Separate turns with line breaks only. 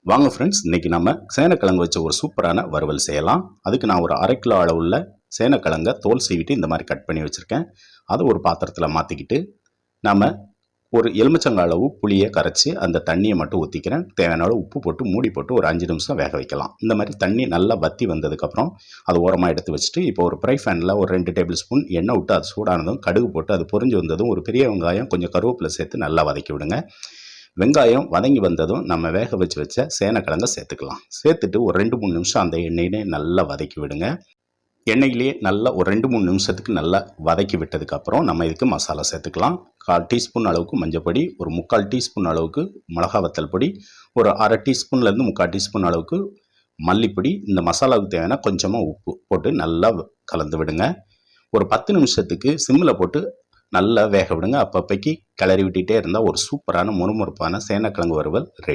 வாங்க ஃப்ரெண்ட்ஸ், இன்னைக்கு நம்ம சேனக்கிழங்கு வச்ச ஒரு சூப்பரான வறுவல் செய்யலாம். அதுக்கு நான் ஒரு 1/2 கிலோ அளவுள்ள சேனக்கிழங்க தோல் சீவிட்டு இந்த மாதிரி கட் பண்ணி வச்சுருக்கேன். அதை ஒரு பாத்திரத்தில் மாற்றிக்கிட்டு நம்ம ஒரு எலுமிச்சங்காய் அளவு புளியை கரைச்சி அந்த தண்ணியை மட்டும் ஊற்றிக்கிறேன். தேவையான அளவு உப்பு போட்டு மூடி போட்டு ஒரு 5 நிமிஷம் வேக வைக்கலாம். இந்த மாதிரி தண்ணி நல்லா வற்றி வந்ததுக்கப்புறம் அது ஓரமாக எடுத்து வச்சுட்டு இப்போ ஒரு ஃப்ரை பேனில் ஒரு 2 டேபிள் ஸ்பூன் எண்ணெய் விட்டு அது சூடானதும் கடுகு போட்டு அது பொரிஞ்சு வந்ததும் ஒரு பெரிய வெங்காயம் கொஞ்சம் கருவேப்பிலை சேர்த்து நல்லா வதக்கி விடுங்க. வெங்காயம் வதங்கி வந்ததும் நம்ம வேக வச்ச சேனக்கிழங்க சேர்த்துக்கலாம். சேர்த்துட்டு ஒரு 2-3 நிமிஷம் அந்த எண்ணெயிலே நல்லா வதக்கி விடுங்க. எண்ணெயிலேயே நல்லா ஒரு 2-3 நிமிஷத்துக்கு நல்லா வதக்கி விட்டதுக்கப்புறம் நம்ம இதுக்கு மசாலா சேர்த்துக்கலாம். 1/4 டீஸ்பூன் அளவுக்கு மஞ்சப்பொடி, ஒரு 3/4 டீஸ்பூன் அளவுக்கு மிளகா வத்தல் பொடி, ஒரு 1/2 டீஸ்பூன்லேருந்து 3/4 டீஸ்பூன் அளவுக்கு மல்லிப்பொடி, இந்த மசாலாவுக்கு தேவையான கொஞ்சமாக உப்பு போட்டு நல்லா கலந்து விடுங்க. ஒரு 10 நிமிஷத்துக்கு சிம்மில் போட்டு நல்லா வேக விடுங்க. அப்பப்போக்கி கிளறி விட்டுட்டே இருந்தால் ஒரு சூப்பரான முறுமுறுப்பான சேனக்கிழங்கு வறுவல் ரெடி.